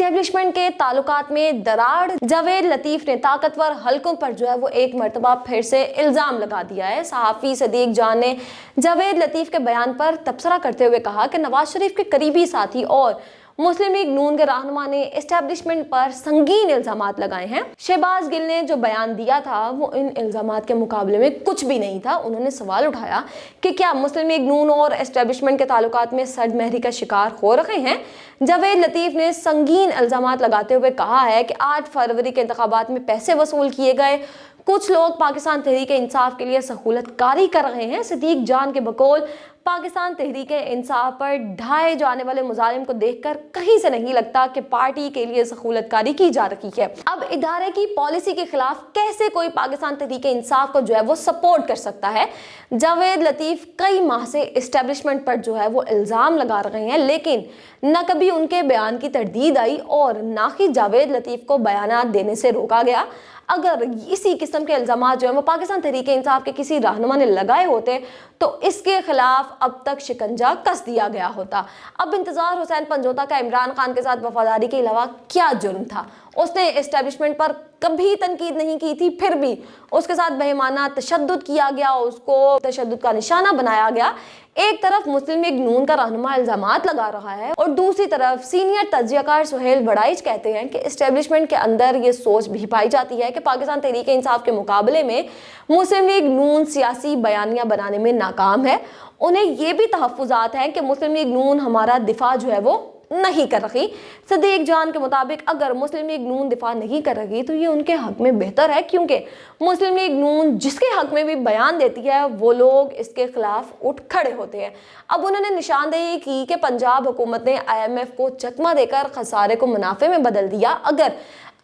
Establishment के ताल्लुकात में दरार, जावेद लतीफ ने ताकतवर हलकों पर जो है वो एक मरतबा फिर से इल्ज़ाम लगा दिया है। सहाफ़ी सदीक जान ने जावेद लतीफ के बयान पर तबसरा करते हुए कहा कि नवाज शरीफ के करीबी साथी और मुस्लिम लीग नून के रहनुमा ने एस्टेब्लिशमेंट पर संगीन इल्जामात लगाए हैं। शहबाज गिल ने जो बयान दिया था वो इन इल्जामात के मुकाबले में कुछ भी नहीं था। उन्होंने सवाल उठाया कि क्या मुस्लिम लीग नून और एस्टेब्लिशमेंट के ताल्लुकात में सडमहरी का शिकार हो रहे हैं। जावेद लतीफ ने संगीन इल्जामात लगाते हुए कहा है कि 8 फरवरी के इंतखाबात में पैसे वसूल किए गए, कुछ लोग पाकिस्तान तहरीक इंसाफ के लिए सहूलतकारी कर रहे हैं। सदीक जान के बकौल पाकिस्तान तहरीक इंसाफ पर ढाए जाने वाले मुजालिम को देखकर कहीं से नहीं लगता कि पार्टी के लिए सहूलतकारी की जा रही है। अब इदारे की पॉलिसी के खिलाफ कैसे कोई पाकिस्तान तहरीक इंसाफ को जो है वो सपोर्ट कर सकता है। जावेद लतीफ कई माह से एस्टेब्लिशमेंट पर जो है वो इल्ज़ाम लगा रहे हैं, लेकिन न कभी उनके बयान की तरदीद आई और ना ही जावेद लतीफ को बयानात देने से रोका गया। अगर इसी किस्म के इल्ज़ामात जो है वो पाकिस्तान तहरीक इंसाफ के किसी रहनुमा ने लगाए होते तो इसके खिलाफ अब तक शिकंजा कस दिया गया होता। अब इंतजार हुसैन पंजोता का इमरान खान के साथ वफादारी के अलावा क्या जुर्म था। उसने एस्टेब्लिशमेंट पर कभी तनकीद नहीं की थी, फिर भी उसके साथ बेईमाना तशद्दुद किया गया, उसको तशद्दुद का निशाना बनाया गया। एक तरफ मुस्लिम लीग नून का रहनुमा इल्जामात लगा रहा है और दूसरी तरफ सीनियर तज्जियाकार सुहेल वड़ाइच कहते हैं कि एस्टेब्लिशमेंट के अंदर ये सोच भी पाई जाती है कि पाकिस्तान तहरीक इंसाफ के मुकाबले में मुस्लिम लीग नून सियासी बयानिया बनाने में नाकाम है। उन्हें ये भी तहफ़्फ़ुज़ात हैं कि मुस्लिम लीग नून हमारा दिफा जो है वो नहीं कर रही। सदीक जान के मुताबिक अगर मुस्लिम लीग नून दिफा नहीं कर रही तो ये उनके हक में बेहतर है, क्योंकि मुस्लिम लीग नून जिसके हक में भी बयान देती है वो लोग इसके खिलाफ उठ खड़े होते हैं। अब उन्होंने निशानदेही की कि पंजाब हुकूमत ने IMF को चकमा देकर खसारे को मुनाफे में बदल दिया। अगर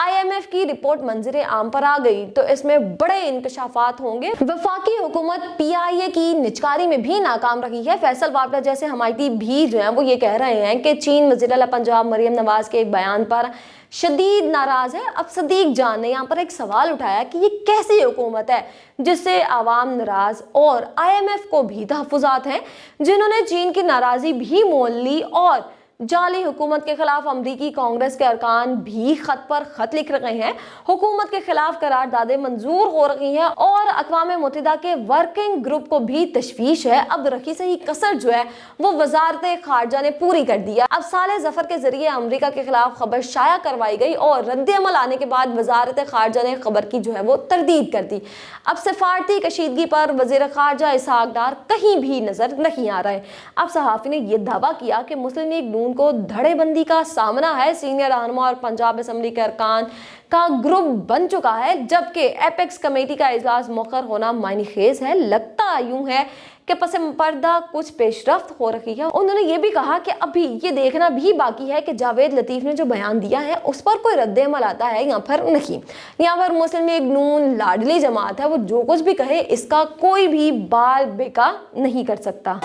IMF की रिपोर्ट मंजरे आम पर आ गई तो इसमें बड़े इंकशाफात होंगे। वफाकी हुकूमत PIA की निचकारी में भी नाकाम रही है। फैसल वापडा जैसे हमायती भी जो हैं वो ये कह रहे हैं कि चीन वज़ीर आला पंजाब मरियम नवाज के एक बयान पर शदीद नाराज है। अब सदीक जान ने यहाँ पर एक सवाल उठाया कि ये कैसी हुकूमत है जिससे आवाम नाराज और IMF को भी तहफ़्फ़ुज़ात हैं, जिन्होंने चीन की नाराज़ी भी मोल ली और जाली हुकूमत के खिलाफ अमरीकी कांग्रेस के अरकान भी खत पर खत लिख रहे हैं। हुकूमत के खिलाफ करारदादें मंजूर हो रही हैं और अक़वाम मुत्तहिदा के वर्किंग ग्रुप को भी तशवीश है। अब रखी सही कसर जो है वो वजारत खारजा ने पूरी कर दिया। अब साले जफर के जरिए अमरीका के खिलाफ खबर शाया करवाई गई और रद्द-ए-अमल आने के बाद वजारत खारजा ने खबर की जो है वो तरदीद कर दी। अब सफारती कशीदगी पर वज़ीर खारजा इसहाक डार कहीं भी नजर नहीं आ रहे। अब सहाफ़ी ने यह दावा किया कि मुस्लिम लीग नून को धड़ेबंदी का सामना है। सीनियर रहनुमा और पंजाब असेंबली के अरकान का ग्रुप बन चुका है, जबकि एपेक्स कमेटी का इजलास मुकर होना मायने खेज है। लगता यूं है कि पस पर्दा कुछ पेशरफ्त हो रही है। उन्होंने ये भी कहा कि अभी ये देखना भी बाकी है कि जावेद लतीफ ने जो बयान दिया है उस पर कोई रद्द-ए-अमल आता है या फिर नहीं। यहाँ पर मुस्लिम लीग नून लाडली जमात है, वो जो कुछ भी कहे इसका कोई भी बाल बेका नहीं कर सकता।